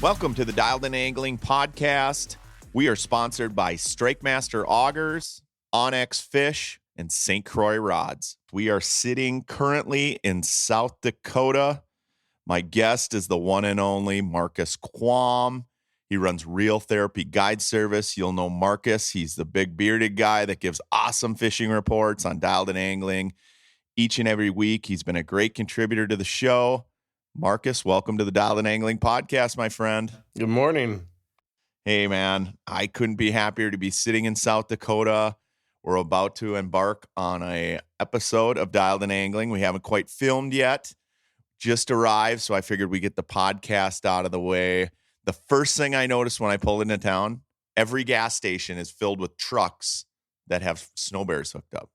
Welcome to the Dialed In Angling Podcast. We are sponsored by Strike Master Augers, Onyx Fish, and St. Croix Rods. We are sitting currently in South Dakota. My guest is the one and only Marcus Quam. He runs Real Therapy Guide Service. You'll know Marcus. He's the big bearded guy that gives awesome fishing reports on Dialed In Angling each and every week. He's been a great contributor to the show. Marcus, welcome to the Dialed In Angling Podcast, my friend. Good morning. Hey, man, I couldn't be happier to be sitting in South Dakota. We're about to embark on a episode of Dialed In Angling. We haven't quite filmed yet, just arrived, so I figured we get the podcast out of the way. The first thing I noticed when I pulled into town, every gas station is filled with trucks that have snow bears hooked up.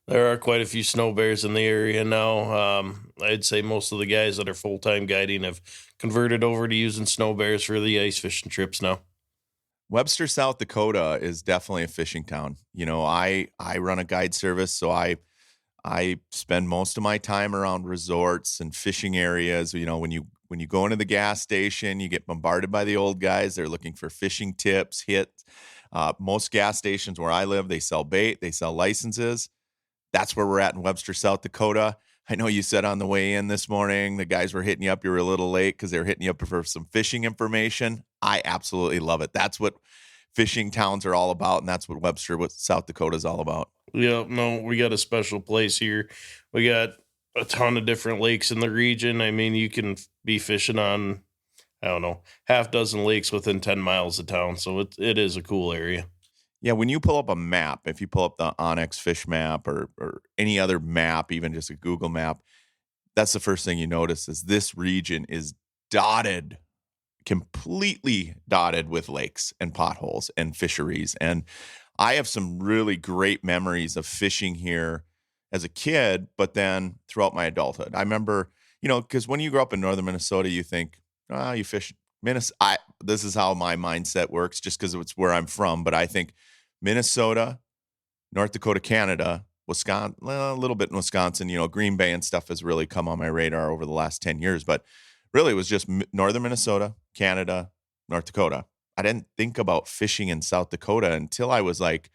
There are quite a few snow bears in the area now. I'd say most of the guys that are full-time guiding have converted over to using snow bears for the ice fishing trips now. Webster, South Dakota is definitely a fishing town. You know, I run a guide service, so I spend most of my time around resorts and fishing areas. You know, when you go into the gas station, you get bombarded by the old guys. They're looking for fishing tips, hits. Most gas stations where I live, they sell bait, they sell licenses. That's where we're at in Webster, South Dakota. I know you said on the way in this morning, the guys were hitting you up. You were a little late because they were hitting you up for some fishing information. I absolutely love it. That's what fishing towns are all about, and that's what Webster, South Dakota is all about. Yeah, no, we got a special place here. We got a ton of different lakes in the region. I mean, you can be fishing on, I don't know, half dozen lakes within 10 miles of town. So it is a cool area. Yeah, when you pull up a map, if you pull up the Onyx Fish map or any other map, even just a Google map, that's the first thing you notice is this region is dotted, completely dotted with lakes and potholes and fisheries. And I have some really great memories of fishing here as a kid, but then throughout my adulthood. I remember, you know, because when you grow up in northern Minnesota, you think, you fish Minnesota. This is how my mindset works just because it's where I'm from. But I think Minnesota, North Dakota, Canada, Wisconsin, a little bit in Wisconsin, you know, Green Bay and stuff has really come on my radar over the last 10 years. But really, it was just northern Minnesota, Canada, North Dakota. I didn't think about fishing in South Dakota until I was like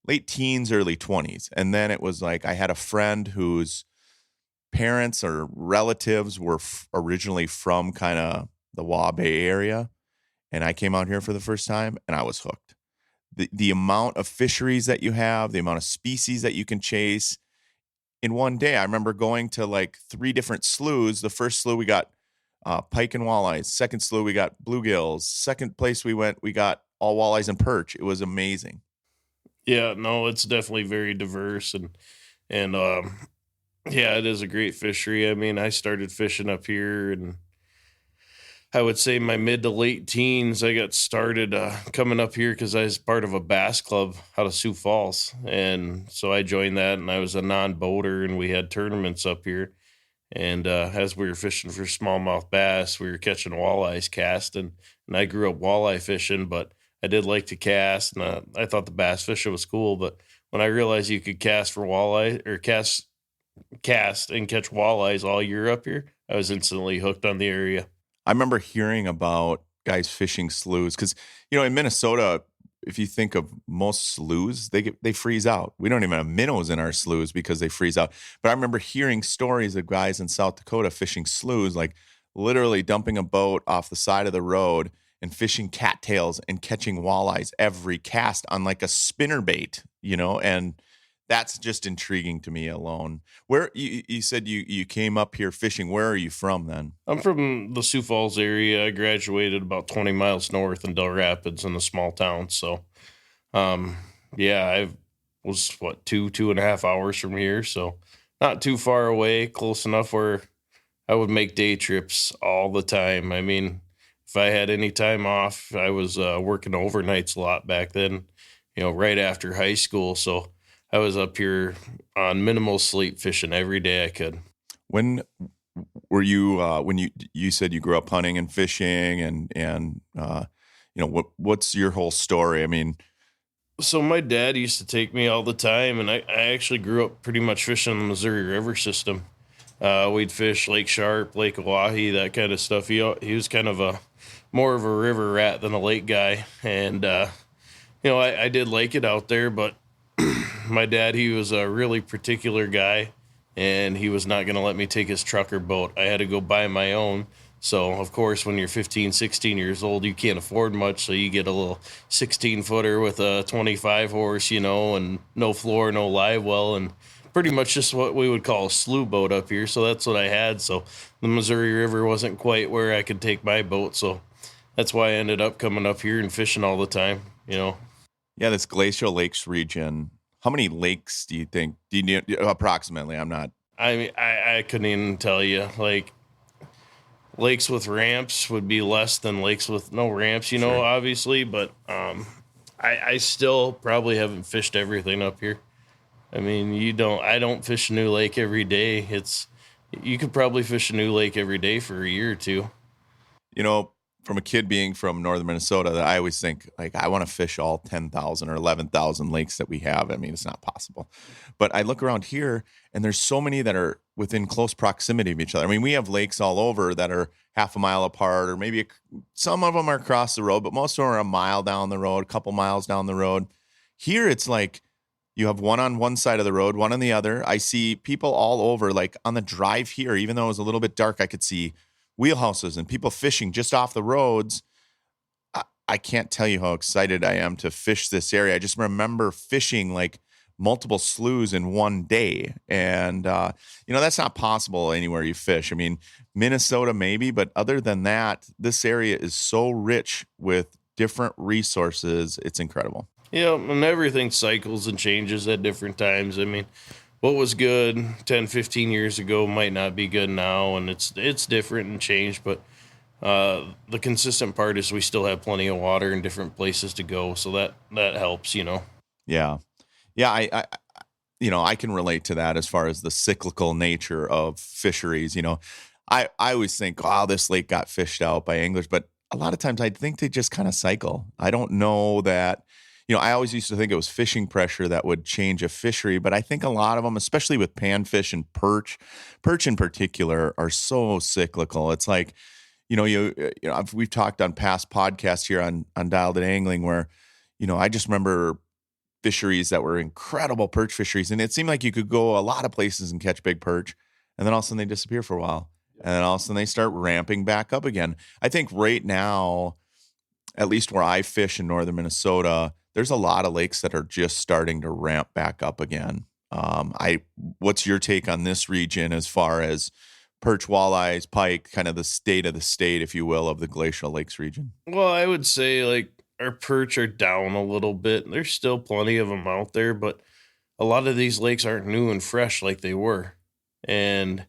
late teens, early 20s. And then it was like I had a friend whose parents or relatives were originally from kind of the Bay Area. And I came out here for the first time and I was hooked. The amount of fisheries that you have, the amount of species that you can chase in one day. I remember going to like 3 different sloughs. The first slough we got pike and walleyes. Second slough we got bluegills. Second place we went, we got all walleyes and perch. It was amazing. Yeah, no, it's definitely very diverse and yeah, it is a great fishery. I mean, I started fishing up here and I would say my mid to late teens, I got started coming up here because I was part of a bass club out of Sioux Falls. And so I joined that and I was a non-boater and we had tournaments up here. And as we were fishing for smallmouth bass, we were catching walleyes casting. And I grew up walleye fishing, but I did like to cast. And I thought the bass fishing was cool. But when I realized you could cast for walleye or cast and catch walleyes all year up here, I was instantly hooked on the area. I remember hearing about guys fishing sloughs because, you know, in Minnesota, if you think of most sloughs, they freeze out. We don't even have minnows in our sloughs because they freeze out. But I remember hearing stories of guys in South Dakota fishing sloughs, like literally dumping a boat off the side of the road and fishing cattails and catching walleyes every cast on like a spinner bait, you know, and that's just intriguing to me alone. Where you said you came up here fishing. Where are you from then? I'm from the Sioux Falls area. I graduated about 20 miles north in Del Rapids in a small town. So, yeah, I was 2.5 hours from here. So not too far away, close enough where I would make day trips all the time. I mean, if I had any time off, I was working overnights a lot back then, you know, right after high school. So I was up here on minimal sleep fishing every day I could. When were you when you said you grew up hunting and fishing and you know, what's your whole story? I mean, so my dad used to take me all the time, and I actually grew up pretty much fishing the Missouri River system. We'd fish Lake Sharp, Lake Oahe, that kind of stuff. He was kind of a more of a river rat than a lake guy. And, I did like it out there, but my dad, he was a really particular guy, and he was not going to let me take his truck or boat. I had to go buy my own. So, of course, when you're 15, 16 years old, you can't afford much. So you get a little 16-footer with a 25 horse, and no floor, no live well, and pretty much just what we would call a slough boat up here. So that's what I had. So the Missouri River wasn't quite where I could take my boat. So that's why I ended up coming up here and fishing all the time. Yeah, this Glacial Lakes region. How many lakes do you think? Do you need approximately? I'm not. I mean, I couldn't even tell you. Like, lakes with ramps would be less than lakes with no ramps, Sure. obviously. But I still probably haven't fished everything up here. I mean, I don't fish a new lake every day. You could probably fish a new lake every day for a year or two. You know, from a kid being from northern Minnesota, that I always think like I want to fish all 10,000 or 11,000 lakes that we have. I mean, it's not possible. But I look around here and there's so many that are within close proximity of each other. I mean, we have lakes all over that are half a mile apart, or maybe some of them are across the road, but most of them are a mile down the road, a couple miles down the road. Here it's like you have one on one side of the road, one on the other. I see people all over, like on the drive here, even though it was a little bit dark, I could see wheelhouses and people fishing just off the roads. I can't tell you how excited I am to fish this area. I just remember fishing like multiple sloughs in one day. And, that's not possible anywhere you fish. I mean, Minnesota maybe, but other than that, this area is so rich with different resources. It's incredible. Yeah, and everything cycles and changes at different times. I mean, what was good 10, 15 years ago might not be good now, and it's different and changed, but the consistent part is we still have plenty of water and different places to go, so that helps. Yeah. Yeah. I can relate to that as far as the cyclical nature of fisheries. I always think, oh, this lake got fished out by anglers, but a lot of times I think they just kind of cycle. I don't know that, I always used to think it was fishing pressure that would change a fishery, but I think a lot of them, especially with panfish and perch in particular, are so cyclical. It's like, we've talked on past podcasts here on Dialed In Angling where, I just remember fisheries that were incredible perch fisheries, and it seemed like you could go a lot of places and catch big perch, and then all of a sudden they disappear for a while, and then all of a sudden they start ramping back up again. I think right now, at least where I fish in northern Minnesota, there's a lot of lakes that are just starting to ramp back up again. What's your take on this region as far as perch, walleyes, pike, kind of the state of the state, if you will, of the Glacial Lakes region? Well, I would say like our perch are down a little bit. There's still plenty of them out there, but a lot of these lakes aren't new and fresh like they were. And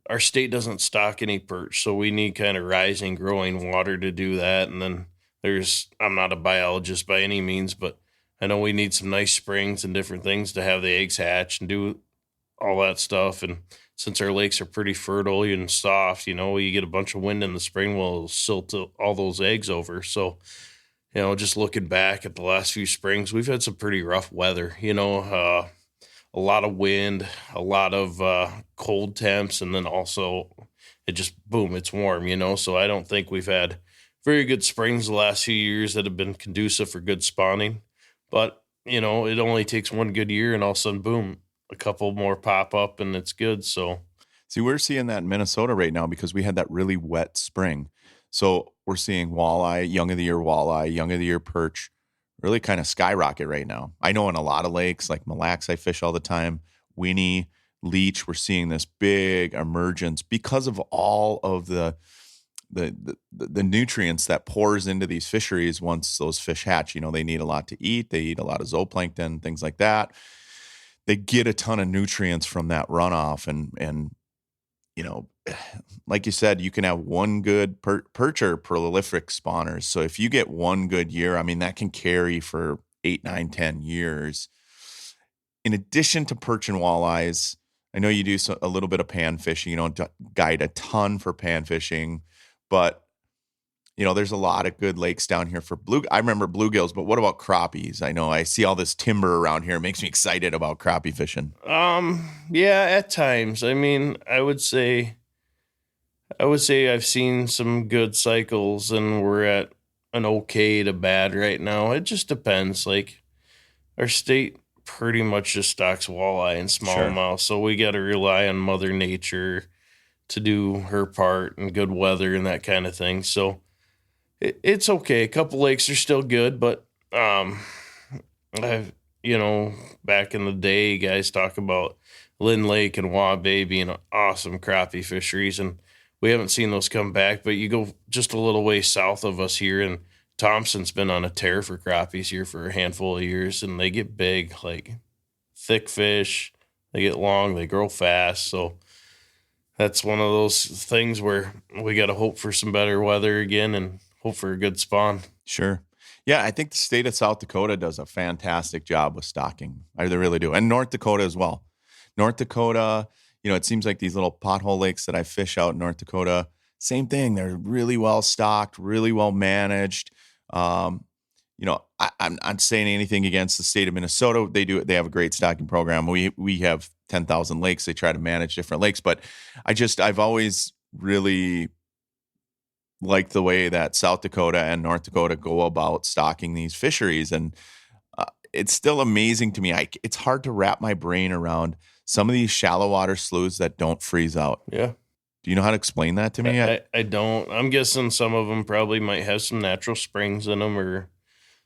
our state doesn't stock any perch, so we need kind of rising, growing water to do that. And then I'm not a biologist by any means, but I know we need some nice springs and different things to have the eggs hatch and do all that stuff. And since our lakes are pretty fertile and soft, you get a bunch of wind in the spring, well, it'll silt all those eggs over. So, just looking back at the last few springs, we've had some pretty rough weather, a lot of wind, a lot of cold temps, and then also it just, boom, it's warm, so I don't think we've had very good springs the last few years that have been conducive for good spawning. But, it only takes one good year and all of a sudden, boom, a couple more pop up and it's good. So, see, we're seeing that in Minnesota right now because we had that really wet spring. So we're seeing walleye, young of the year perch, really kind of skyrocket right now. I know in a lot of lakes like Mille Lacs, I fish all the time, Winnie, Leech, we're seeing this big emergence because of all of the nutrients that pours into these fisheries once those fish hatch. They need a lot to eat. They eat a lot of zooplankton, things like that. They get a ton of nutrients from that runoff. And like you said, you can have one good perch or prolific spawners. So if you get one good year, I mean, that can carry for 8, 9, 10 years. In addition to perch and walleyes, I know you do a little bit of pan fishing. You don't guide a ton for pan fishing, but there's a lot of good lakes down here for I remember bluegills, but what about crappies? I know I see all this timber around here. It makes me excited about crappie fishing. Yeah, at times. I mean, I would say I would say I've seen some good cycles, and we're at an okay to bad right now. It just depends. Like our state pretty much just stocks walleye and Sure. smallmouth, so we got to rely on Mother Nature to do her part and good weather and that kind of thing. So it's okay. A couple lakes are still good, but I've back in the day, guys talk about Lynn Lake and Waubay being awesome crappie fisheries, and we haven't seen those come back. But you go just a little way south of us here, and Thompson's been on a tear for crappies here for a handful of years, and they get big, like thick fish. They get long, they grow fast. So that's one of those things where we got to hope for some better weather again and hope for a good spawn. Sure. Yeah, I think the state of South Dakota does a fantastic job with stocking. They really do. And North Dakota as well. North Dakota, it seems like these little pothole lakes that I fish out in North Dakota, same thing. They're really well stocked, really well managed. I'm not saying anything against the state of Minnesota. They have a great stocking program. We have 10,000 lakes. They try to manage different lakes, but I've always really like the way that South Dakota and North Dakota go about stocking these fisheries. And it's still amazing to me. It's hard to wrap my brain around some of these shallow water sloughs that don't freeze out. Yeah. Do you know how to explain that to me? I don't. I'm guessing some of them probably might have some natural springs in them or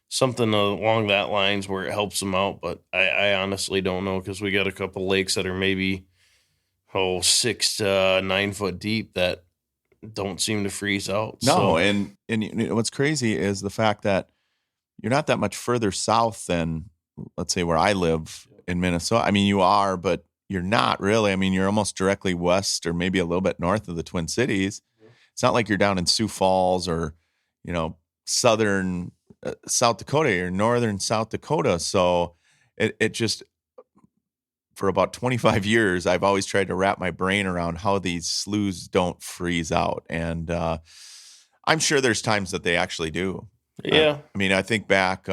something along that lines where it helps them out. But I honestly don't know because we got a couple lakes that are maybe 6 to 9 foot deep that don't seem to freeze out. No, So, and what's crazy is the fact that you're not that much further south than, let's say, where I live in Minnesota. I mean, you are, but you're not really. I mean, you're almost directly west or maybe a little bit north of the Twin Cities. It's not like you're down in Sioux Falls or, southern South Dakota or northern South Dakota. So it just, for about 25 years, I've always tried to wrap my brain around how these sloughs don't freeze out. And I'm sure there's times that they actually do. yeah. I mean, I think back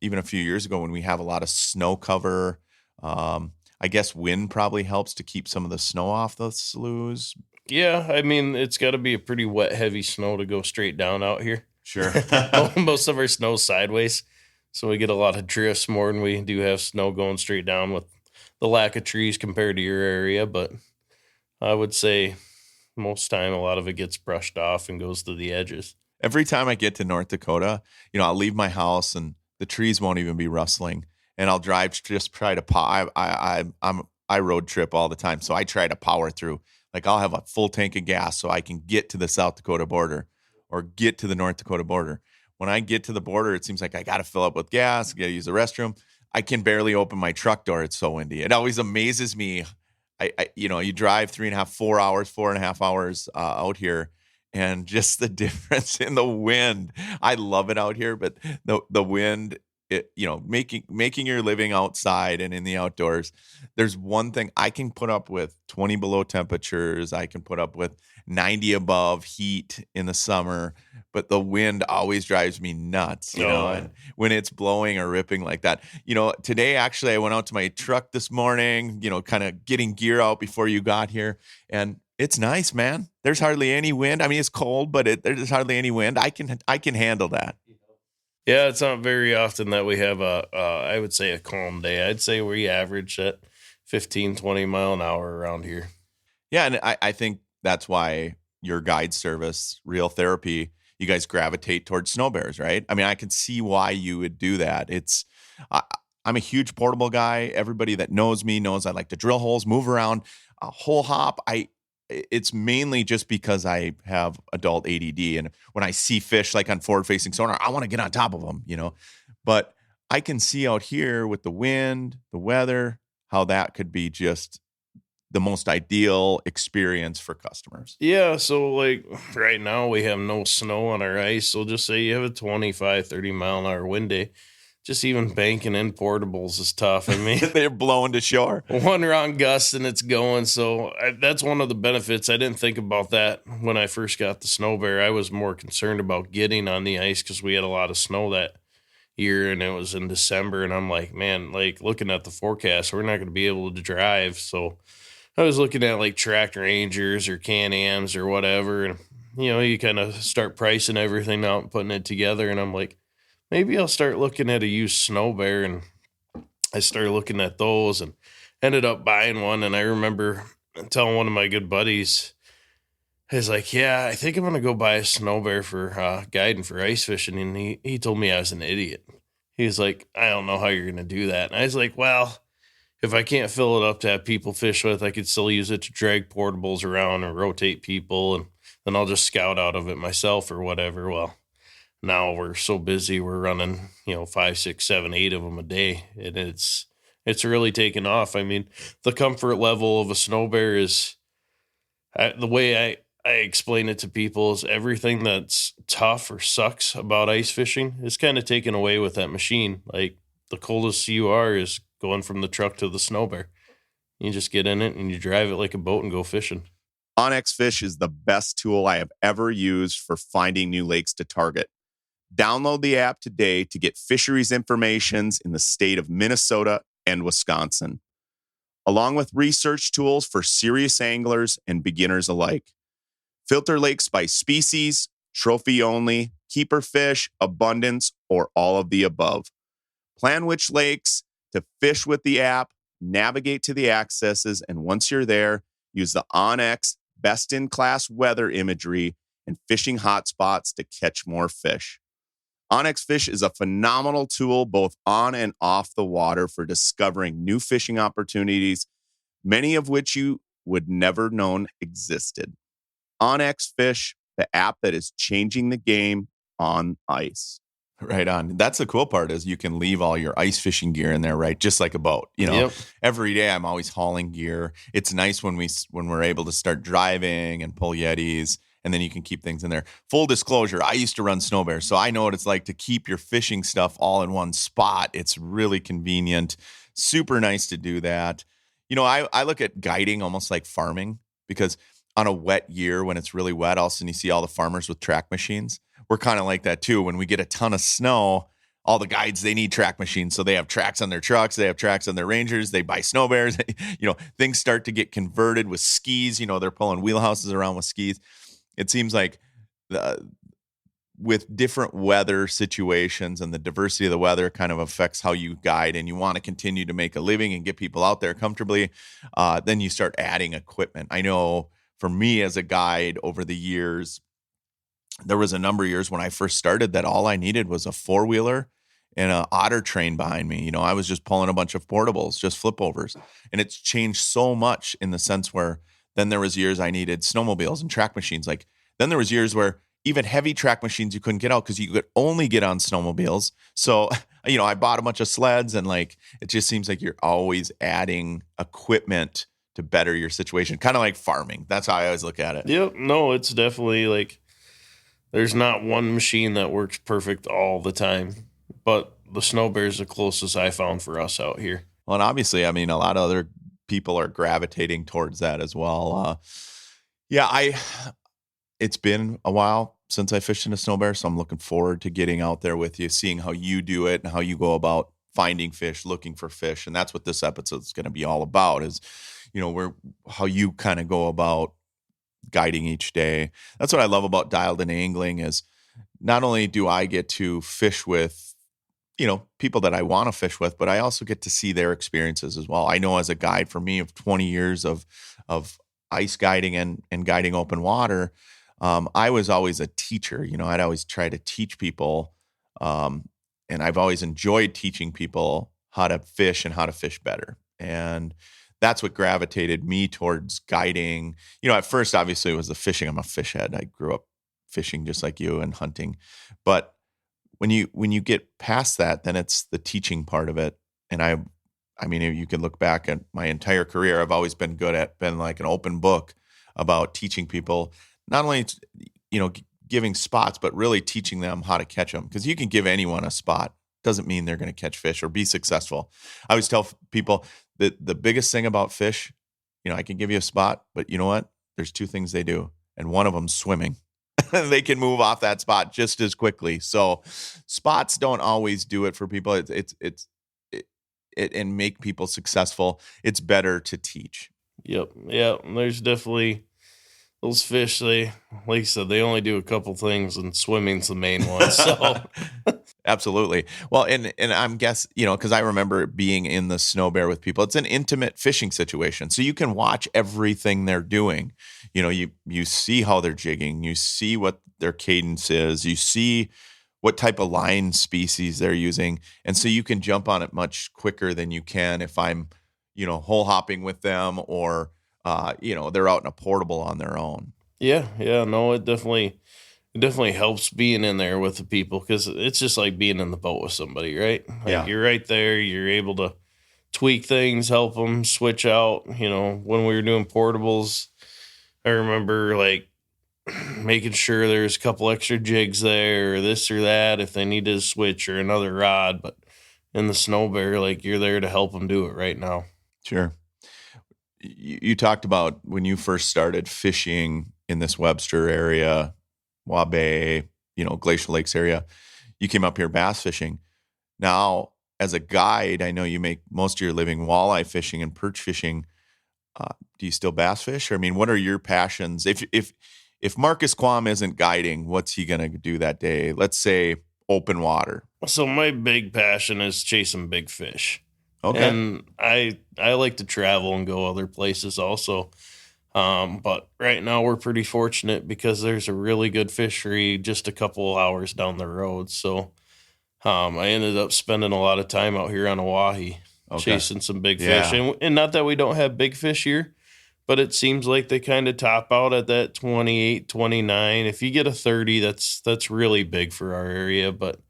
even a few years ago when we have a lot of snow cover. I guess wind probably helps to keep some of the snow off the sloughs. Yeah. I mean, it's got to be a pretty wet, heavy snow to go straight down out here. Sure. Most of our snow's sideways. So we get a lot of drifts more than we do have snow going straight down with the lack of trees compared to your area. But I would say most time a lot of it gets brushed off and goes to the edges. Every time I get to North Dakota, I'll leave my house and the trees won't even be rustling, and I'll drive just try to I road trip all the time, so I try to power through. Like I'll have a full tank of gas so I can get to the South Dakota border or get to the North Dakota border. When I get to the border, it seems like I got to fill up with gas, got to use the restroom. I can barely open my truck door. It's so windy. It always amazes me. You drive 3.5, 4 hours, 4.5 hours out here, and just the difference in the wind. I love it out here, but the wind, making your living outside and in the outdoors. There's one thing I can put up with 20 below temperatures. I can put up with 90 above heat in the summer, but the wind always drives me nuts, and when it's blowing or ripping like that. Today, actually, I went out to my truck this morning, kind of getting gear out before you got here, and it's nice, man. There's hardly any wind. I mean, it's cold, but there's hardly any wind. I can handle that. Yeah, it's not very often that we have I would say a calm day. I'd say we average at 15, 20 mile an hour around here. Yeah, and I think that's why your guide service, Real Therapy, you guys gravitate towards snow bears, right? I mean, I can see why you would do that. I'm a huge portable guy. Everybody that knows me knows I like to drill holes, move around, hole hop. It's mainly just because I have adult ADD, and when I see fish like on forward-facing sonar, I want to get on top of them, But I can see out here with the wind, the weather, how that could be just the most ideal experience for customers. Yeah, so like right now we have no snow on our ice. So just say you have a 25, 30 mile an hour wind day. Just even banking in portables is tough. I mean, They're blowing to shore. one wrong gust and it's going. So that's one of the benefits. I didn't think about that when I first got the snow bear. I was more concerned about getting on the ice because we had a lot of snow that year and it was in December. And I'm like, man, like looking at the forecast, we're not going to be able to drive. So I was looking at like track Rangers or Can-Ams or whatever. And, you kind of start pricing everything out and putting it together. And I'm like, maybe I'll start looking at a used Snow Bear. And I started looking at those and ended up buying one. And I remember telling one of my good buddies, he's like, yeah, I think I'm going to go buy a Snow Bear for guiding for ice fishing. And he told me I was an idiot. He was like, I don't know how you're going to do that. And I was like, well, if I can't fill it up to have people fish with, I could still use it to drag portables around and rotate people. And then I'll just scout out of it myself or whatever. Well, now we're so busy. We're running, 5, 6, 7, 8 of them a day. And it's really taken off. I mean, the comfort level of a Snow Bear is the way I explain it to people is everything that's tough or sucks about ice fishing is kind of taken away with that machine. Like the coldest you are is going from the truck to the Snow Bear. You just get in it and you drive it like a boat and go fishing. OnX Fish is the best tool I have ever used for finding new lakes to target. Download the app today to get fisheries informations in the state of Minnesota and Wisconsin, along with research tools for serious anglers and beginners alike. Filter lakes by species, trophy only, keeper fish, abundance, or all of the above. Plan which lakes to fish with the app, navigate to the accesses, and once you're there, use the OnX best-in-class weather imagery and fishing hotspots to catch more fish. OnX Fish is a phenomenal tool both on and off the water for discovering new fishing opportunities, many of which you would never known existed. OnX Fish, the app that is changing the game on ice. Right on. That's the cool part is you can leave all your ice fishing gear in there, right? Just like a boat. Yep. Every day I'm always hauling gear. It's nice when we're able to start driving and pull Yetis, and then you can keep things in there. Full disclosure, I used to run Snow Bear, so I know what it's like to keep your fishing stuff all in one spot. It's really convenient. Super nice to do that. I look at guiding almost like farming because on a wet year when it's really wet, all of a sudden you see all the farmers with track machines. We're kind of like that too. When we get a ton of snow, all the guides, they need track machines. So they have tracks on their trucks. They have tracks on their Rangers. They buy Snow Bears. Things start to get converted with skis. They're pulling wheelhouses around with skis. It seems like with different weather situations and the diversity of the weather kind of affects how you guide, and you want to continue to make a living and get people out there comfortably, then you start adding equipment. I know for me as a guide over the years, there was a number of years when I first started that all I needed was a four-wheeler and an otter train behind me. I was just pulling a bunch of portables, just flip overs. And it's changed so much in the sense where then there was years I needed snowmobiles and track machines. Like then there was years where even heavy track machines you couldn't get out because you could only get on snowmobiles. So, I bought a bunch of sleds, and like it just seems like you're always adding equipment to better your situation. Kind of like farming. That's how I always look at it. Yep. No, it's definitely like there's not one machine that works perfect all the time, but the Snow Bear is the closest I found for us out here. Well, and obviously, a lot of other people are gravitating towards that as well. It's been a while since I fished in a Snow Bear, so I'm looking forward to getting out there with you, seeing how you do it and how you go about finding fish, looking for fish. And that's what this episode is going to be all about is, how you kind of go about guiding each day. That's what I love about Dialed In Angling is not only do I get to fish with, people that I want to fish with, but I also get to see their experiences as well. I know as a guide for me of 20 years of ice guiding and guiding open water, I was always a teacher. I'd always try to teach people. And I've always enjoyed teaching people how to fish and how to fish better. And that's what gravitated me towards guiding. At first, obviously, it was the fishing. I'm a fish head. I grew up fishing just like you and hunting. But when you get past that, then it's the teaching part of it. And you can look back at my entire career. I've always been like an open book about teaching people, not only, giving spots, but really teaching them how to catch them. Because you can give anyone a spot. Doesn't mean they're going to catch fish or be successful. I always tell people that the biggest thing about fish, I can give you a spot, but you know what? There's two things they do. And one of them's swimming. They can move off that spot just as quickly. So spots don't always do it for people. It and make people successful. It's better to teach. Yep. Yeah. There's definitely those fish. They, like you said, they only do a couple things, and swimming's the main one. So, Absolutely. Well, and I'm guess, because I remember being in the snow bear with people. It's an intimate fishing situation. So you can watch everything they're doing. You see how they're jigging, you see what their cadence is, you see what type of line species they're using. And so you can jump on it much quicker than you can if I'm, hole hopping with them or they're out in a portable on their own. yeah. Yeah. No, it definitely helps being in there with the people, because it's just like being in the boat with somebody, right? Like, Yeah. you're right there. You're able to tweak things, help them switch out. When we were doing portables, I remember like making sure there's a couple extra jigs there or this or that if they needed a switch or another rod. But in the snow bear, like, you're there to help them do it right now. Sure. You talked about when you first started fishing in this Webster area, Wabe, Glacial Lakes area. You came up here bass fishing. Now, as a guide, I know you make most of your living walleye fishing and perch fishing. Do you still bass fish? Or, I mean, what are your passions? If Marcus Quam isn't guiding, what's he gonna do that day? Let's say open water. So my big passion is chasing big fish. Okay. And I like to travel and go other places also. But right now we're pretty fortunate because there's a really good fishery just a couple hours down the road. So I ended up spending a lot of time out here on Oahe Okay. chasing some big fish. Yeah. And not that we don't have big fish here, but it seems like they kind of top out at that 28, 29. If you get a 30, that's really big for our area. But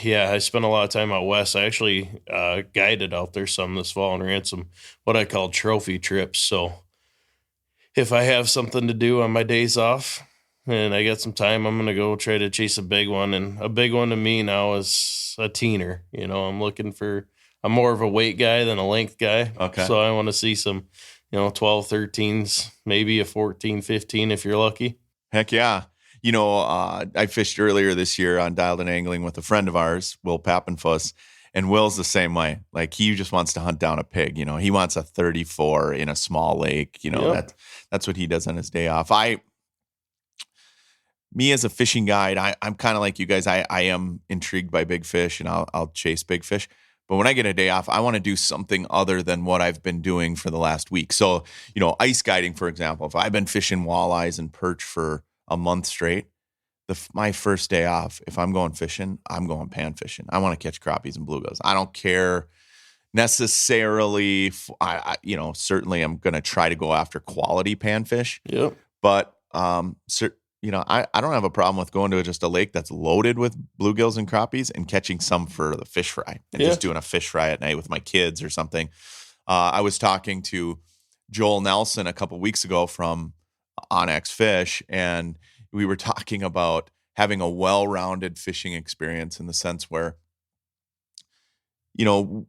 yeah, I spent a lot of time out west. I actually guided out there some this fall and ran some what I call trophy trips. So if I have something to do on my days off and I got some time, I'm going to go try to chase a big one. And a big one to me now is a teener. I'm more of a weight guy than a length guy. Okay. So I want to see some, 12, 13s, maybe a 14, 15 if you're lucky. Heck yeah. I fished earlier this year on Dialed In Angling with a friend of ours, Will Pappenfuss, and Will's the same way. Like, he just wants to hunt down a pig. He wants a 34 in a small lake. Yep. That's what he does on his day off. Me as a fishing guide, I'm kind of like you guys. I am intrigued by big fish, and I'll chase big fish. But when I get a day off, I want to do something other than what I've been doing for the last week. So, ice guiding, for example, if I've been fishing walleyes and perch for a month straight, my first day off, if I'm going fishing, I'm going pan fishing. I want to catch crappies and bluegills. I don't care necessarily. Certainly I'm going to try to go after quality panfish, Yep. but I don't have a problem with going to just a lake that's loaded with bluegills and crappies and catching some for the fish fry and just doing a fish fry at night with my kids or something. I was talking to Joel Nelson a couple weeks ago from Onyx Fish, and we were talking about having a well-rounded fishing experience in the sense where,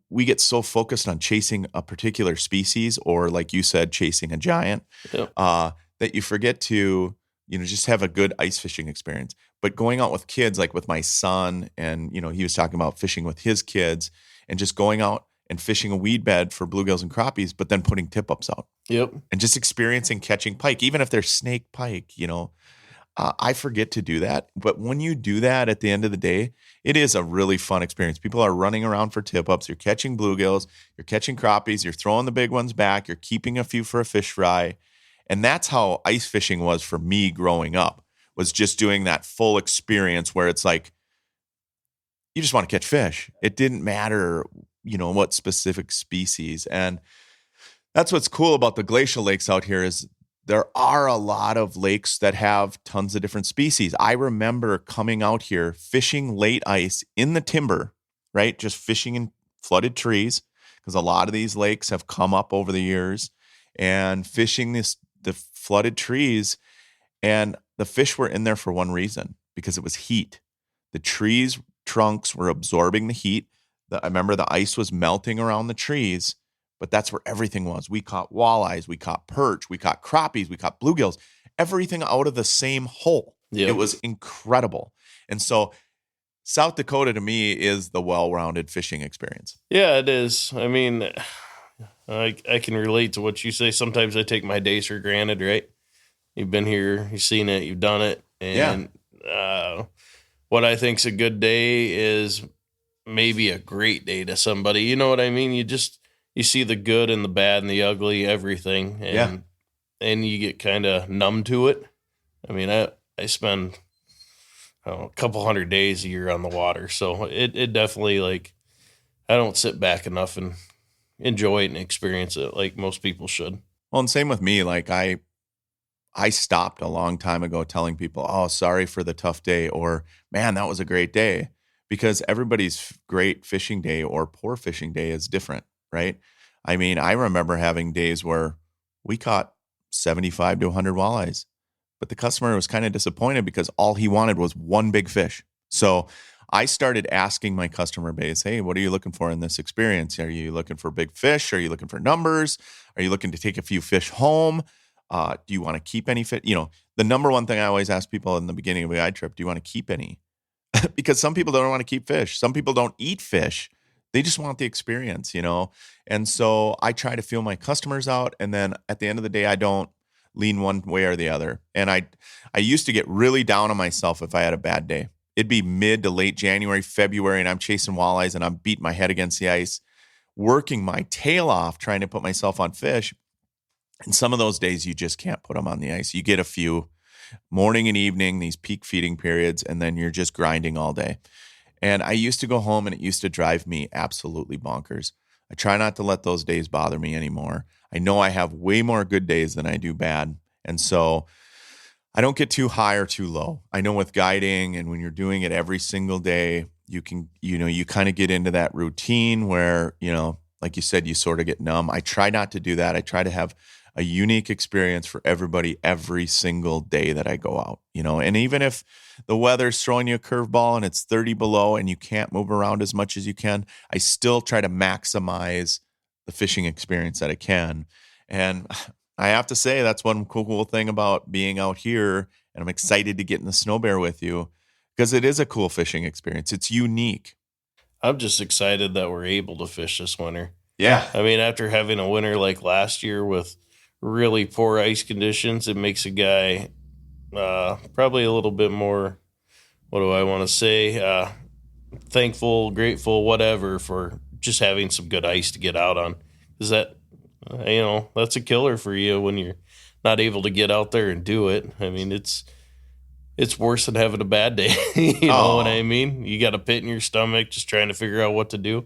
we get so focused on chasing a particular species or, like you said, chasing a giant, Yep. that you forget to, just have a good ice fishing experience. But going out with kids, like with my son, and, he was talking about fishing with his kids and just going out and fishing a weed bed for bluegills and crappies, but then putting tip-ups out. Yep. And just experiencing catching pike, even if they're snake pike, I forget to do that. But when you do that at the end of the day, it is a really fun experience. People are running around for tip-ups. You're catching bluegills. You're catching crappies. You're throwing the big ones back. You're keeping a few for a fish fry. And that's how ice fishing was for me growing up, was just doing that full experience where it's like, you just want to catch fish. It didn't matter, what specific species. And that's what's cool about the glacial lakes out here is there are a lot of lakes that have tons of different species. I remember coming out here, fishing late ice in the timber, right? Just fishing in flooded trees, because a lot of these lakes have come up over the years, and fishing the flooded trees. And the fish were in there for one reason, because it was heat. The trees' trunks were absorbing the heat. I remember the ice was melting around the trees, but that's where everything was. We caught walleyes, we caught perch, we caught crappies, we caught bluegills, everything out of the same hole. Yep. It was incredible. And so South Dakota to me is the well-rounded fishing experience. Yeah, it is. I mean, I can relate to what you say. Sometimes I take my days for granted, right? You've been here, you've seen it, you've done it. Yeah. And what I think's a good day is maybe a great day to somebody. You know what I mean? You see the good and the bad and the ugly, everything, Yeah. and you get kind of numb to it. I mean, I spend a couple hundred days a year on the water, so it definitely, like, I don't sit back enough and enjoy it and experience it like most people should. Well, and same with me. Like I stopped a long time ago telling people, "Oh, sorry for the tough day," or "Man, that was a great day," because everybody's great fishing day or poor fishing day is different, right? I mean, I remember having days where we caught 75 to 100 walleyes, but the customer was kind of disappointed because all he wanted was one big fish. So I started asking my customer base, "Hey, what are you looking for in this experience? Are you looking for big fish? Are you looking for numbers? Are you looking to take a few fish home? Do you want to keep any fish?" The number one thing I always ask people in the beginning of a guide trip, do you want to keep any? Because some people don't want to keep fish. Some people don't eat fish. They just want the experience. And so I try to feel my customers out. And then at the end of the day, I don't lean one way or the other. And I used to get really down on myself if I had a bad day. It'd be mid to late January, February, and I'm chasing walleyes and I'm beating my head against the ice, working my tail off, trying to put myself on fish. And some of those days you just can't put them on the ice. You get a few morning and evening, these peak feeding periods, and then you're just grinding all day. And I used to go home and it used to drive me absolutely bonkers. I try not to let those days bother me anymore. I know I have way more good days than I do bad. And so I don't get too high or too low. I know with guiding and when you're doing it every single day, you can, you kind of get into that routine where, like you said, you sort of get numb. I try not to do that. I try to have a unique experience for everybody every single day that I go out, and even if the weather's throwing you a curveball and it's 30 below and you can't move around as much as you can, I still try to maximize the fishing experience that I can. And I have to say, that's one cool thing about being out here. And I'm excited to get in the snow bear with you because it is a cool fishing experience. It's unique. I'm just excited that we're able to fish this winter. Yeah. I mean, after having a winter like last year with really poor ice conditions, it makes a guy probably a little bit more, what do I want to say, thankful, grateful, whatever, for just having some good ice to get out on. Because that's a killer for you when you're not able to get out there and do it. I mean, it's worse than having a bad day. You know what I mean? You got a pit in your stomach just trying to figure out what to do.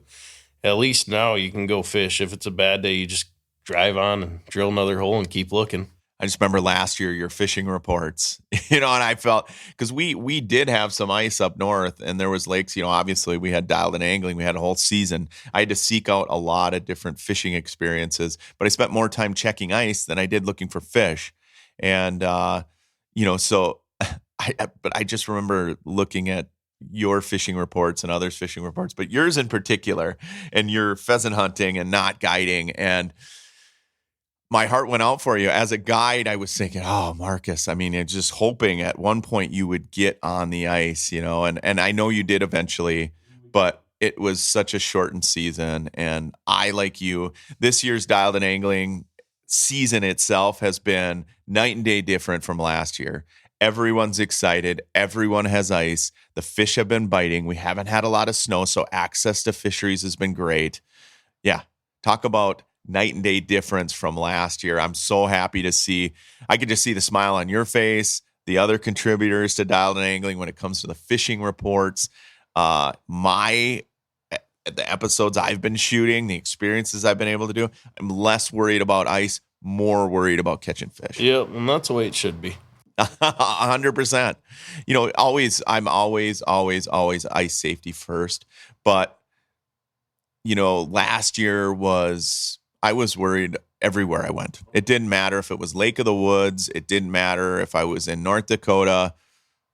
At least now you can go fish. If it's a bad day, you just drive on and drill another hole and keep looking. I just remember last year your fishing reports, and I felt, because we did have some ice up north and there was lakes, obviously we had dialed in angling. We had a whole season. I had to seek out a lot of different fishing experiences, but I spent more time checking ice than I did looking for fish. And, so but I just remember looking at your fishing reports and others' fishing reports, but yours in particular, and your pheasant hunting and not guiding. And my heart went out for you. As a guide, I was thinking, oh, Marcus, I mean, just hoping at one point you would get on the ice, and I know you did eventually, but it was such a shortened season. And I, like you, this year's dialed in angling season itself has been night and day different from last year. Everyone's excited. Everyone has ice. The fish have been biting. We haven't had a lot of snow, so access to fisheries has been great. Yeah, talk about night and day difference from last year. I'm so happy to see. I could just see the smile on your face, the other contributors to Dialed in Angling when it comes to the fishing reports. The episodes I've been shooting, the experiences I've been able to do, I'm less worried about ice, more worried about catching fish. Yep, and that's the way it should be. 100%. I'm always ice safety first. But, last year I was worried everywhere I went. It didn't matter if it was Lake of the Woods. It didn't matter if I was in North Dakota.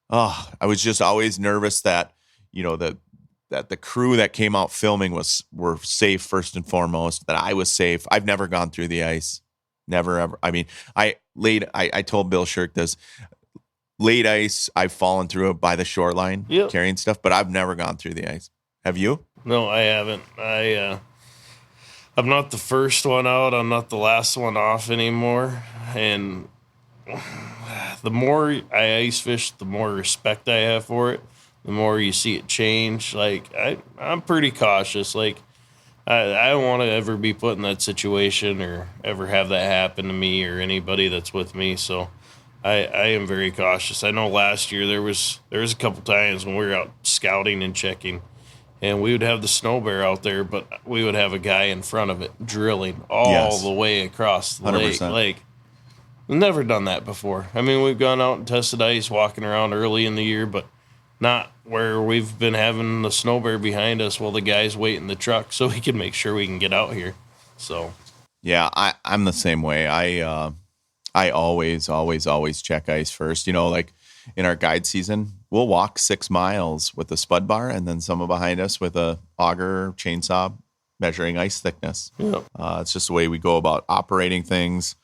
Oh, I was just always nervous that, that the crew that came out filming were safe first and foremost, that I was safe. I've never gone through the ice. Never, ever. I mean, I told Bill Shirk this. Late ice, I've fallen through it by the shoreline carrying stuff, but I've never gone through the ice. Have you? No, I haven't. I'm not the first one out. I'm not the last one off anymore. And the more I ice fish, the more respect I have for it. The more you see it change. Like I'm pretty cautious. Like I don't want to ever be put in that situation or ever have that happen to me or anybody that's with me. So I am very cautious. I know last year there was a couple times when we were out scouting and checking, and we would have the snow bear out there, but we would have a guy in front of it drilling all Yes. the way across the lake. 100%. Like, we've never done that before. I mean, we've gone out and tested ice walking around early in the year, but not where we've been having the snow bear behind us while the guys wait in the truck so we can make sure we can get out here. So, Yeah, I'm the same way. I always check ice first. Like in our guide season, we'll walk 6 miles with a spud bar and then someone behind us with a auger chainsaw measuring ice thickness. yeah. It's just the way we go about operating things.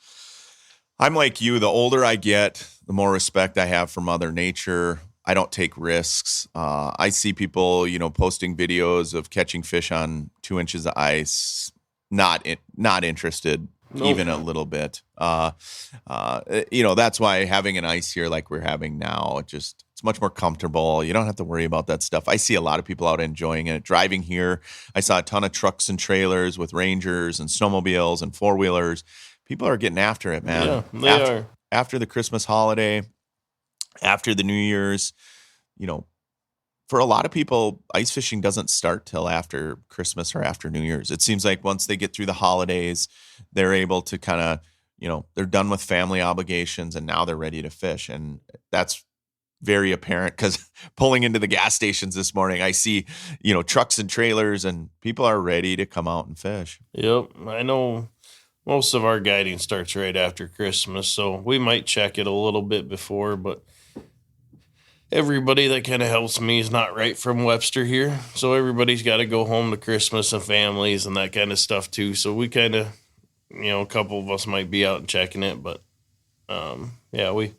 I'm like you. The older I get, the more respect I have for Mother Nature. I don't take risks. I see people, posting videos of catching fish on 2 inches of ice. Not interested, Nope. even a little bit. That's why having an ice here like we're having now, it's much more comfortable. You don't have to worry about that stuff. I see a lot of people out enjoying it. Driving here, I saw a ton of trucks and trailers with Rangers and snowmobiles and 4-wheelers. People are getting after it, man. Yeah, they are. After the Christmas holiday, after the New Year's, for a lot of people, ice fishing doesn't start till after Christmas or after New Year's. It seems like once they get through the holidays, they're able to kind of, they're done with family obligations and now they're ready to fish. And that's very apparent because pulling into the gas stations this morning, I see, trucks and trailers and people are ready to come out and fish. Yep. I know most of our guiding starts right after Christmas, so we might check it a little bit before, but everybody that kind of helps me is not right from Webster here. So everybody's got to go home to Christmas and families and that kind of stuff too. So we kind of, a couple of us might be out and checking it, but we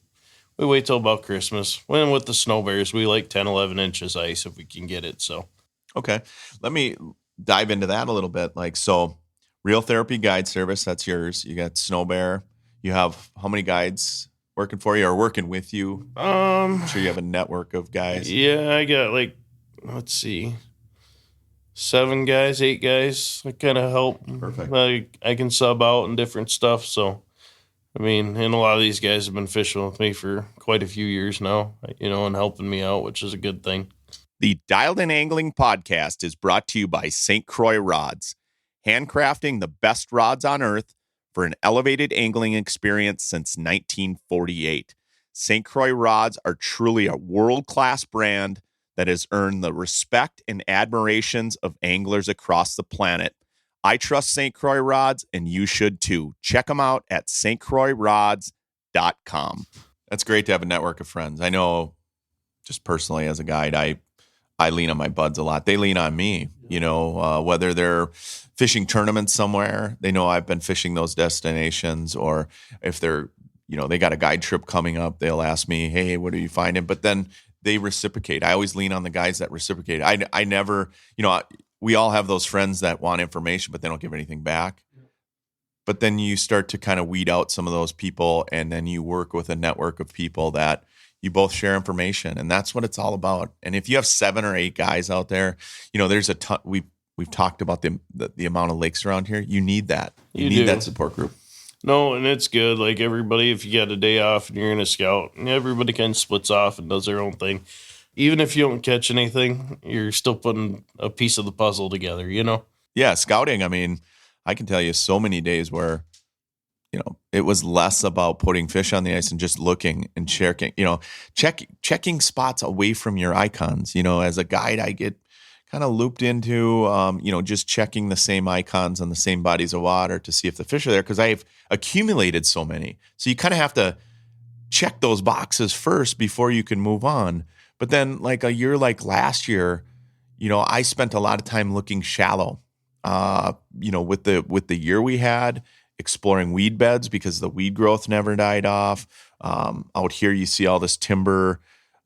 wait till about Christmas. When with the snow bears, we like 10, 11 inches ice if we can get it. So, okay. Let me dive into that a little bit. Real Therapy Guide Service, that's yours. You got Snow Bear. You have how many guides working for you or working with you? I'm sure you have a network of guys. Yeah, I got 7 guys, 8 guys that kind of help. Perfect. I can sub out and different stuff. So, I mean, and a lot of these guys have been fishing with me for quite a few years now, and helping me out, which is a good thing. The Dialed In Angling podcast is brought to you by St. Croix Rods, handcrafting the best rods on earth for an elevated angling experience since 1948. St. Croix rods are truly a world-class brand that has earned the respect and admirations of anglers across the planet. I trust St. Croix rods, and you should too. Check them out at stcroixrods.com. That's great to have a network of friends. I know just personally as a guide, I lean on my buds a lot. They lean on me, whether they're fishing tournaments somewhere, they know I've been fishing those destinations, or if they're, they got a guide trip coming up, they'll ask me, hey, what are you finding? But then they reciprocate. I always lean on the guys that reciprocate. I never, we all have those friends that want information, but they don't give anything back. But then you start to kind of weed out some of those people, and then you work with a network of people that you both share information, and that's what it's all about. And if you have 7 or 8 guys out there, there's a ton. We've talked about the amount of lakes around here. You need that. You need that support group. No, and it's good. Like everybody, if you got a day off and you're in a scout, everybody kind of splits off and does their own thing. Even if you don't catch anything, you're still putting a piece of the puzzle together, Yeah, scouting. I mean, I can tell you so many days where, it was less about putting fish on the ice and just looking and checking, checking spots away from your icons. As a guide, I get kind of looped into, just checking the same icons on the same bodies of water to see if the fish are there, because I've accumulated so many. So you kind of have to check those boxes first before you can move on. But then like a year like last year, I spent a lot of time looking shallow, with the year we had, exploring weed beds because the weed growth never died off. Out here, you see all this timber.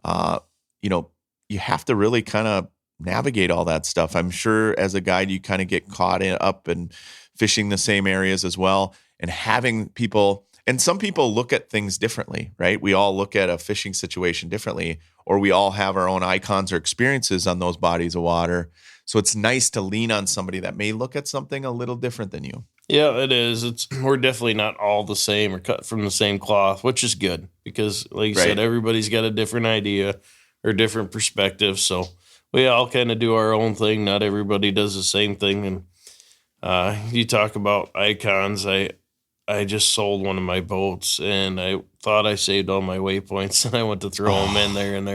You have to really kind of navigate all that stuff. I'm sure as a guide, you kind of get caught up in fishing the same areas as well, and having people, and some people look at things differently, right? We all look at a fishing situation differently, or we all have our own icons or experiences on those bodies of water. So it's nice to lean on somebody that may look at something a little different than you. Yeah, it is. We're definitely not all the same or cut from the same cloth, which is good because, like you Right. said, everybody's got a different idea or different perspective. So we all kind of do our own thing. Not everybody does the same thing. And you talk about icons. I just sold one of my boats, and I thought I saved all my waypoints, and I went to throw them in there, and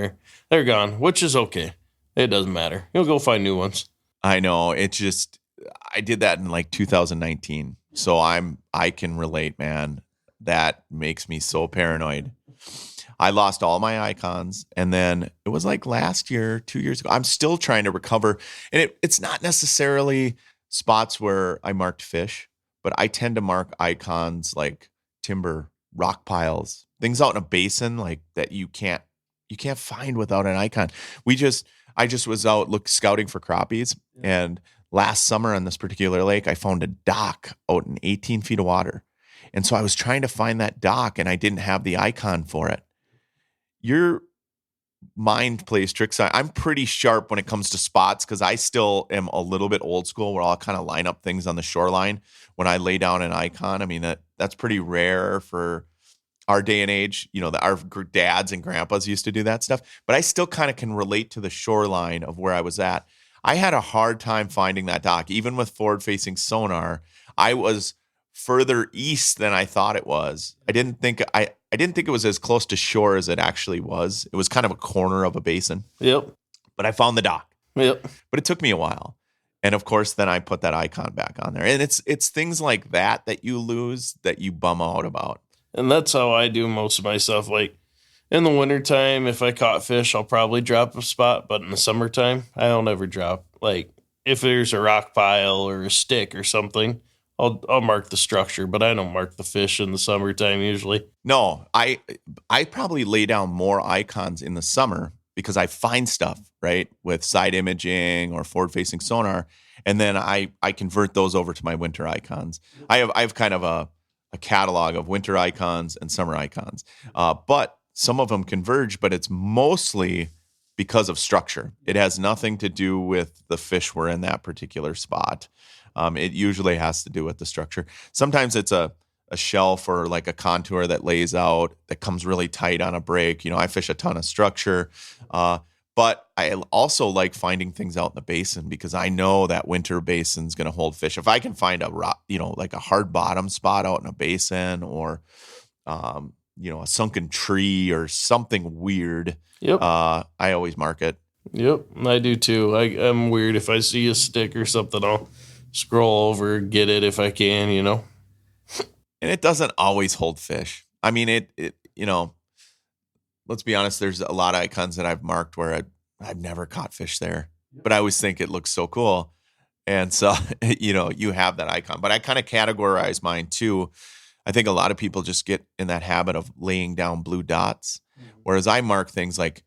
they're gone, which is okay. It doesn't matter. You'll go find new ones. I know. I did that in like 2019. So I can relate, man. That makes me so paranoid. I lost all my icons, and then it was like last year, 2 years ago. I'm still trying to recover, and it's not necessarily spots where I marked fish, but I tend to mark icons like timber, rock piles, things out in a basin like that you can't find without an icon. I just was out scouting for crappies, and last summer on this particular lake, I found a dock out in 18 feet of water. And so I was trying to find that dock, and I didn't have the icon for it. Your mind plays tricks. I'm pretty sharp when it comes to spots because I still am a little bit old school where I'll kind of line up things on the shoreline when I lay down an icon. I mean, that's pretty rare for our day and age. Our dads and grandpas used to do that stuff, but I still kind of can relate to the shoreline of where I was at. I had a hard time finding that dock, even with forward-facing sonar. I was further east than I thought it was. I didn't think it was as close to shore as it actually was. It was kind of a corner of a basin. Yep. But I found the dock. Yep. But it took me a while. And of course, then I put that icon back on there. And it's things like that you lose that you bum out about. And that's how I do most of my stuff. Like in the wintertime, if I caught fish, I'll probably drop a spot. But in the summertime, I don't ever drop. Like if there's a rock pile or a stick or something, I'll mark the structure, but I don't mark the fish in the summertime usually. No, I probably lay down more icons in the summer because I find stuff, right, with side imaging or forward-facing sonar, and then I convert those over to my winter icons. I have kind of a catalog of winter icons and summer icons, but some of them converge, but it's mostly because of structure. It has nothing to do with the fish were in that particular spot. It usually has to do with the structure. Sometimes it's a shelf or like a contour that lays out that comes really tight on a break. I fish a ton of structure, but I also like finding things out in the basin because I know that winter basin's going to hold fish. If I can find a rock, like a hard bottom spot out in a basin or, a sunken tree or something weird, Yep. I always mark it. Yep, I do too. I'm weird. If I see a stick or something, I'll scroll over, get it if I can, And it doesn't always hold fish. I mean, let's be honest, there's a lot of icons that I've marked where I've never caught fish there, but I always think it looks so cool. And so, you have that icon, but I kind of categorize mine too. I think a lot of people just get in that habit of laying down blue dots, whereas I mark things like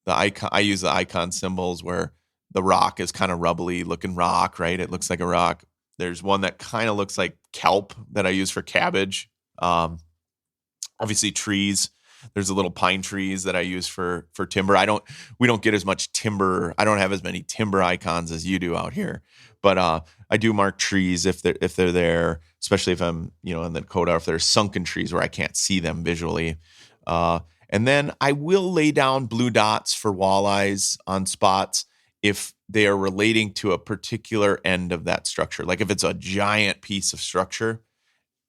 the icon. I use the icon symbols where the rock is kind of rubbly looking rock, right? It looks like a rock. There's one that kind of looks like kelp that I use for cabbage. Obviously trees. There's a little pine trees that I use for timber. We don't get as much timber. I don't have as many timber icons as you do out here, but I do mark trees if they're there, especially if I'm, in the Dakota, if there's sunken trees where I can't see them visually. And then I will lay down blue dots for walleyes on spots if they are relating to a particular end of that structure. Like if it's a giant piece of structure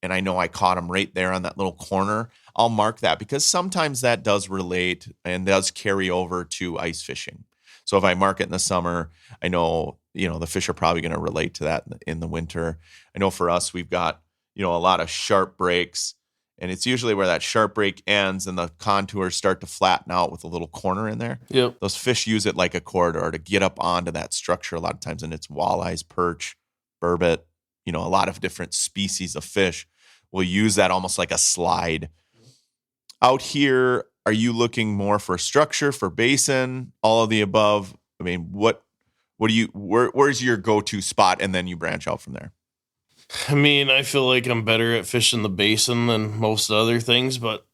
and I know I caught them right there on that little corner, I'll mark that because sometimes that does relate and does carry over to ice fishing. So if I mark it in the summer, I know, the fish are probably going to relate to that in the winter. I know for us, we've got, a lot of sharp breaks, and it's usually where that sharp break ends and the contours start to flatten out with a little corner in there. Yep. Those fish use it like a corridor to get up onto that structure a lot of times, and it's walleyes, perch, burbot, a lot of different species of fish will use that almost like a slide. Out here, are you looking more for structure, for basin, all of the above? I mean, what Where's your go-to spot, and then you branch out from there? I mean, I feel like I'm better at fishing the basin than most other things, but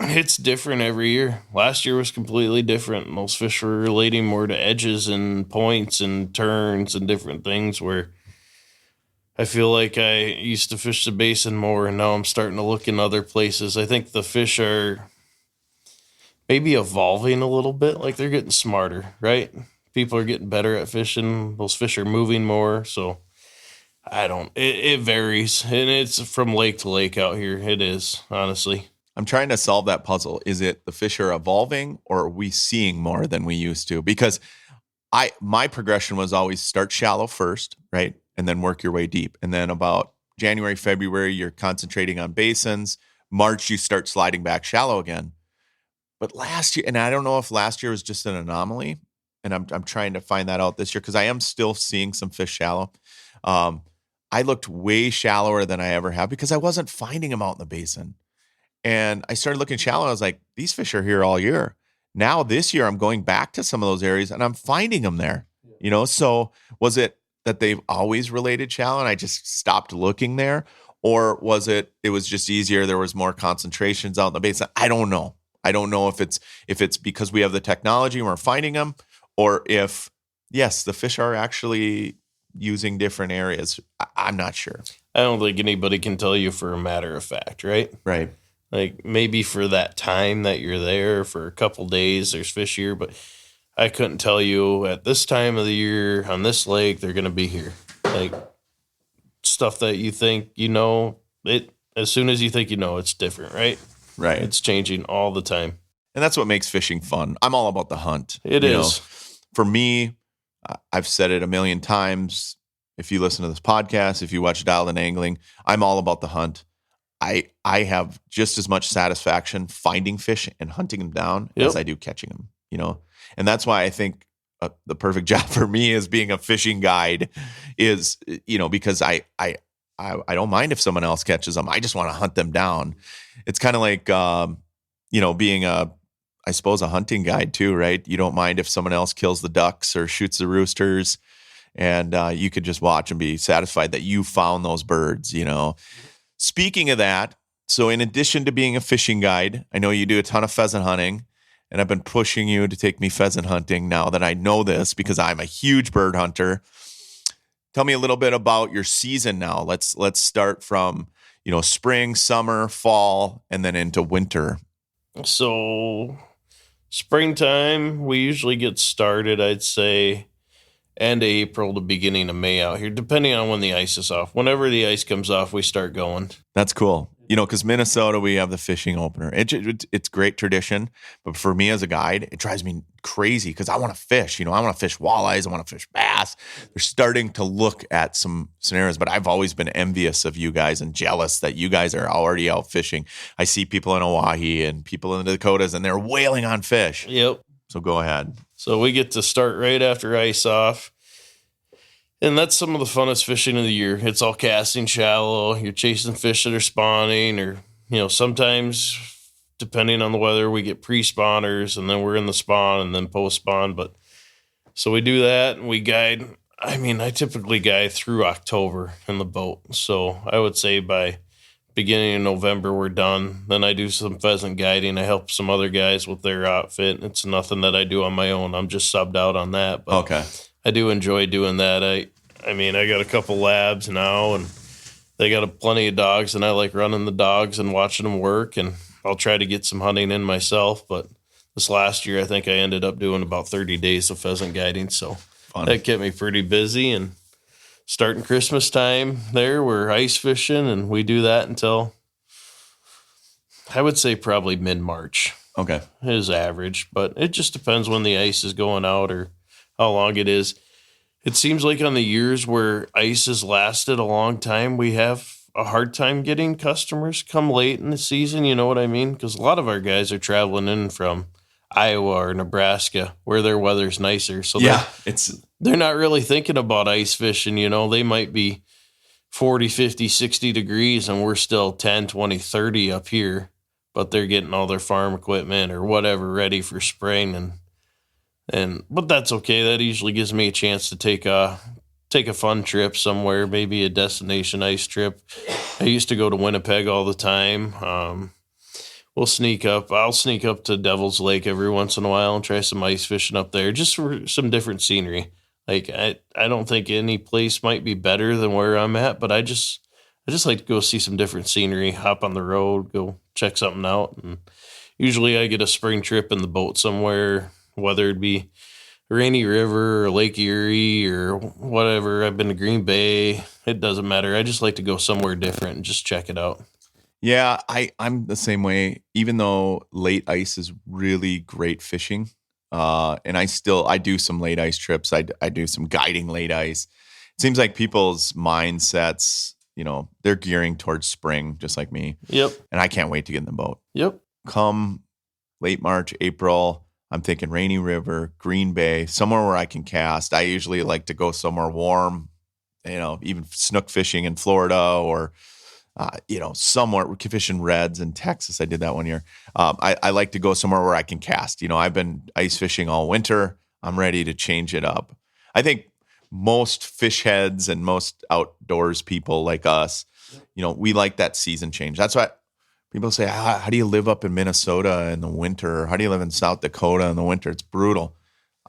it's different every year. Last year was completely different. Those fish were relating more to edges and points and turns and different things, where I feel like I used to fish the basin more, and now I'm starting to look in other places. I think the fish are maybe evolving a little bit, like they're getting smarter, right? People are getting better at fishing. Those fish are moving more, so it varies, and it's from lake to lake out here. It is, honestly. I'm trying to solve that puzzle. Is it the fish are evolving, or are we seeing more than we used to? Because my progression was always start shallow first, right? And then work your way deep. And then about January, February, you're concentrating on basins. March, you start sliding back shallow again. But last year, and I don't know if last year was just an anomaly, and I'm trying to find that out this year because I am still seeing some fish shallow. I looked way shallower than I ever have because I wasn't finding them out in the basin. And I started looking shallow. I was like, these fish are here all year. Now this year, I'm going back to some of those areas and I'm finding them there. So was it that they've always related shallow and I just stopped looking there? Or was it was just easier, there was more concentrations out in the basin? I don't know. I don't know if it's because we have the technology and we're finding them, or if, yes, the fish are actually using different areas. I'm not sure. I don't think anybody can tell you for a matter of fact, right? Right. Like maybe for that time that you're there for a couple days, there's fish here, but I couldn't tell you at this time of the year on this lake, they're going to be here. Like stuff that you think, as soon as you think, it's different, right? Right. It's changing all the time. And that's what makes fishing fun. I'm all about the hunt. It is. For me, I've said it a million times. If you listen to this podcast, if you watch Dialed In Angling, I'm all about the hunt. I have just as much satisfaction finding fish and hunting them down as I do catching them, and that's why I think the perfect job for me is being a fishing guide is, because I don't mind if someone else catches them. I just want to hunt them down. It's kind of like, being I suppose a hunting guide too, right? You don't mind if someone else kills the ducks or shoots the roosters, and you could just watch and be satisfied that you found those birds, Speaking of that, so in addition to being a fishing guide, I know you do a ton of pheasant hunting, and I've been pushing you to take me pheasant hunting now that I know this because I'm a huge bird hunter. Tell me a little bit about your season now. Let's start from, spring, summer, fall, and then into winter. So springtime, we usually get started, I'd say, end of April to beginning of May out here, depending on when the ice is off. Whenever the ice comes off, we start going. That's cool. Because Minnesota, we have the fishing opener. It's great tradition. But for me as a guide, it drives me crazy because I want to fish. I want to fish walleyes. I want to fish bass. They're starting to look at some scenarios, but I've always been envious of you guys and jealous that you guys are already out fishing. I see people in Oahe and people in the Dakotas, and they're whaling on fish. Yep. So go ahead. So we get to start right after ice off. And that's some of the funnest fishing of the year. It's all casting shallow. You're chasing fish that are spawning, or, sometimes, depending on the weather, we get pre-spawners, and then we're in the spawn and then post-spawn. But so we do that, and we guide. I typically guide through October in the boat. So I would say by beginning of November, we're done. Then I do some pheasant guiding. I help some other guys with their outfit. It's nothing that I do on my own. I'm just subbed out on that. But okay. I do enjoy doing that. I got a couple labs now, and they got plenty of dogs, and I like running the dogs and watching them work, and I'll try to get some hunting in myself. But this last year, I think I ended up doing about 30 days of pheasant guiding, so fun. That kept me pretty busy. And starting Christmas time there, we're ice fishing, and we do that until, I would say, probably mid-March. Okay. Is average, but it just depends when the ice is going out or how long it is. It seems like on the years where ice has lasted a long time, we have a hard time getting customers come late in the season. You know what I mean? Because a lot of our guys are traveling in from Iowa or Nebraska where their weather's nicer. So they're not really thinking about ice fishing. They might be 40, 50, 60 degrees and we're still 10, 20, 30 up here, but they're getting all their farm equipment or whatever ready for spring, and But that's okay. That usually gives me a chance to take a fun trip somewhere, maybe a destination ice trip. I used to go to Winnipeg all the time. I'll sneak up to Devil's Lake every once in a while and try some ice fishing up there just for some different scenery. Like I don't think any place might be better than where I'm at, but I just like to go see some different scenery, hop on the road, go check something out. And usually I get a spring trip in the boat somewhere, whether it be Rainy River or Lake Erie or whatever. I've been to Green Bay. It doesn't matter. I just like to go somewhere different and just check it out. Yeah, I'm the same way. Even though late ice is really great fishing, and I do some late ice trips. I do some guiding late ice. It seems like people's mindsets, they're gearing towards spring, just like me. Yep. And I can't wait to get in the boat. Yep. Come late March, April, I'm thinking Rainy River, Green Bay, somewhere where I can cast. I usually like to go somewhere warm, even snook fishing in Florida or somewhere fishing reds in Texas. I did that one year. I like to go somewhere where I can cast. I've been ice fishing all winter. I'm ready to change it up. I think most fish heads and most outdoors people like us, we like that season change. That's why people say, how do you live up in Minnesota in the winter? How do you live in South Dakota in the winter? It's brutal.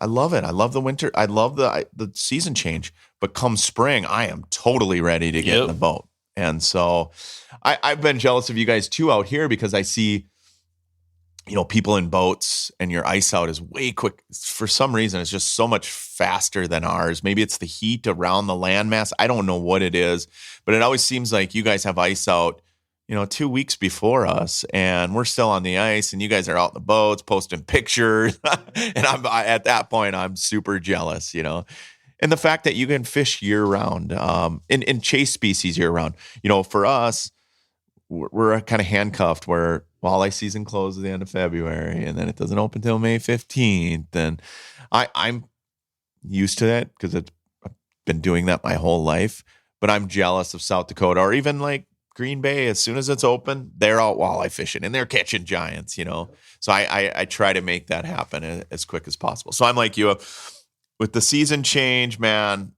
I love it. I love the winter. I love the season change. But come spring, I am totally ready to get in the boat. And so I've been jealous of you guys too out here because I see, people in boats and your ice out is way quick. For some reason, it's just so much faster than ours. Maybe it's the heat around the landmass. I don't know what it is, but it always seems like you guys have ice out, 2 weeks before us and we're still on the ice and you guys are out in the boats posting pictures. And at that point, I'm super jealous, And the fact that you can fish year round, and chase species year round. For us, we're kind of handcuffed where walleye season closes at the end of February and then it doesn't open till May 15th. And I'm used to that because I've been doing that my whole life. But I'm jealous of South Dakota or even like Green Bay. As soon as it's open, they're out walleye fishing and they're catching giants, So I try to make that happen as quick as possible. So I'm like you. With the season change, man,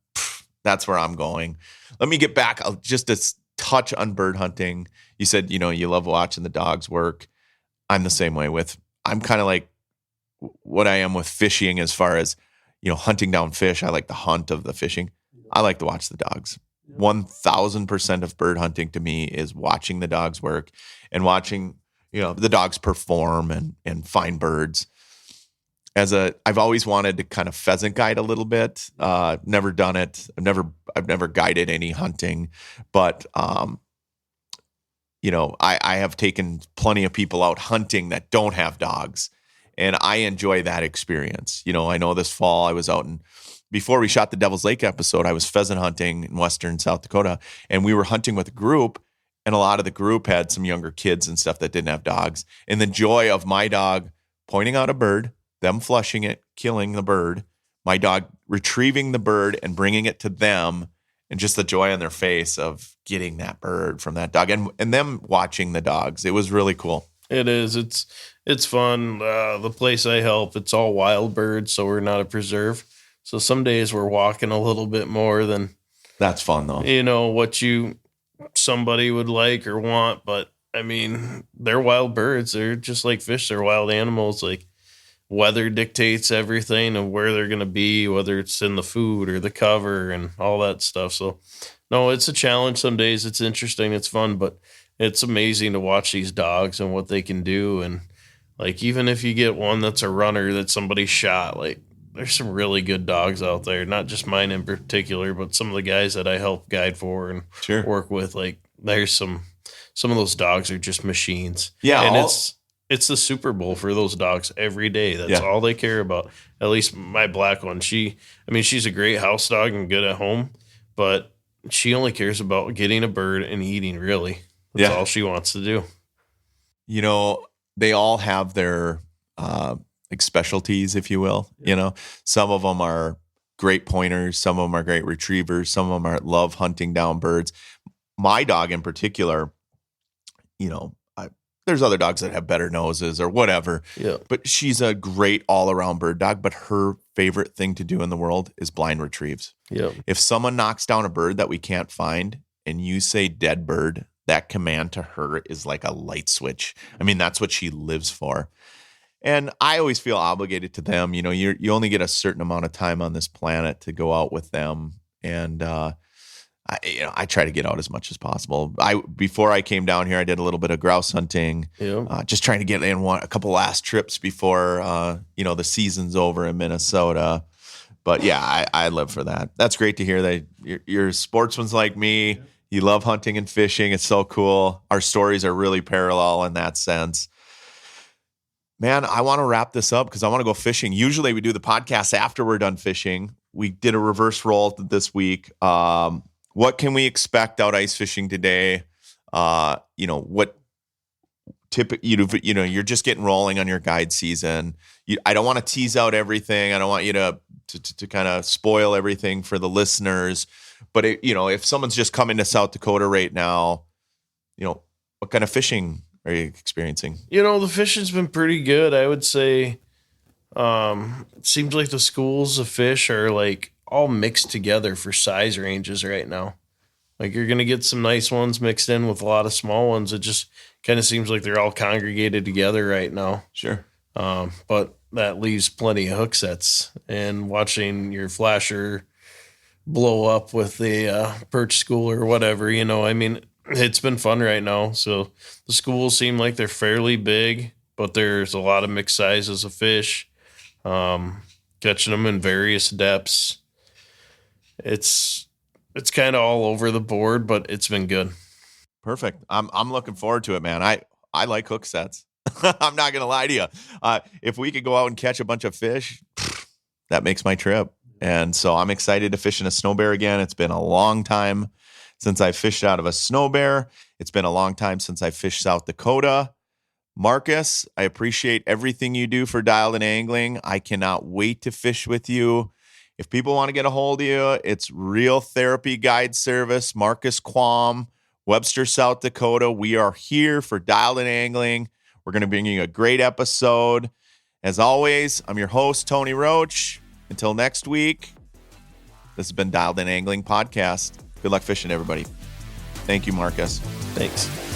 that's where I'm going. Let me get back just a touch on bird hunting. You said, you love watching the dogs work. I'm the same way I'm kind of like what I am with fishing as far as, hunting down fish. I like the hunt of the fishing. I like to watch the dogs. 1,000% of bird hunting to me is watching the dogs work and watching, the dogs perform and find birds. I've always wanted to kind of pheasant guide a little bit. Never done it. I've never guided any hunting, but I have taken plenty of people out hunting that don't have dogs, and I enjoy that experience. I know this fall I was out before we shot the Devil's Lake episode, I was pheasant hunting in western South Dakota, and we were hunting with a group, and a lot of the group had some younger kids and stuff that didn't have dogs, and the joy of my dog pointing out a bird, them flushing it, killing the bird, my dog retrieving the bird and bringing it to them, and just the joy on their face of getting that bird from that dog and them watching the dogs. It was really cool. It is. It's fun. The place I help, it's all wild birds, so we're not a preserve. So some days we're walking a little bit more than that's fun though. What somebody would like or want, but I mean, they're wild birds. They're just like fish. They're wild animals. Like, weather dictates everything of where they're going to be, whether it's in the food or the cover and all that stuff. So, no, it's a challenge. Some days it's interesting, it's fun, but it's amazing to watch these dogs and what they can do. And like, even if you get one that's a runner that somebody shot, like there's some really good dogs out there, not just mine in particular, but some of the guys that I help guide for and work with, like there's some of those dogs are just machines. Yeah. And it's the Super Bowl for those dogs every day. That's all they care about. At least my black one. She's a great house dog and good at home, but she only cares about getting a bird and eating, really. That's all she wants to do. They all have their like specialties, if you will. Some of them are great pointers. Some of them are great retrievers. Some of them love hunting down birds. My dog in particular, there's other dogs that have better noses or whatever. Yeah. But she's a great all-around bird dog. But her favorite thing to do in the world is blind retrieves. Yeah. If someone knocks down a bird that we can't find and you say dead bird, that command to her is like a light switch. I mean, that's what she lives for. And I always feel obligated to them. You know, you only get a certain amount of time on this planet to go out with them. And, I try to get out as much as possible. Before I came down here, I did a little bit of grouse hunting, just trying to get in a couple last trips before, the season's over in Minnesota. But yeah, I live for that. That's great to hear that you're sportsmen's like me. You love hunting and fishing. It's so cool. Our stories are really parallel in that sense. Man, I want to wrap this up because I want to go fishing. Usually we do the podcast after we're done fishing. We did a reverse roll this week. What can we expect out ice fishing today? What you're just getting rolling on your guide season. I don't want to tease out everything. I don't want you to kind of spoil everything for the listeners. But if someone's just coming to South Dakota right now, what kind of fishing are you experiencing? The fishing's been pretty good. I would say it seems like the schools of fish are like all mixed together for size ranges right now. Like you're going to get some nice ones mixed in with a lot of small ones. It just kind of seems like they're all congregated together right now. Sure. But that leaves plenty of hook sets, and watching your flasher blow up with the perch school or whatever, I mean, it's been fun right now. So the schools seem like they're fairly big, but there's a lot of mixed sizes of fish, catching them in various depths. It's kind of all over the board, but it's been good. Perfect. I'm looking forward to it, man. I like hook sets. I'm not gonna lie to you. If we could go out and catch a bunch of fish, that makes my trip. And so I'm excited to fish in a snow bear again. It's been a long time since I fished out of a snow bear. It's been a long time since I fished South Dakota. Marcus, I appreciate everything you do for Dialed In Angling. I cannot wait to fish with you. If people want to get a hold of you, it's Real Therapy Guide Service, Marcus Quam, Webster, South Dakota. We are here for Dialed In Angling. We're going to bring you a great episode. As always, I'm your host, Tony Roach. Until next week, this has been Dialed In Angling Podcast. Good luck fishing, everybody. Thank you, Marcus. Thanks.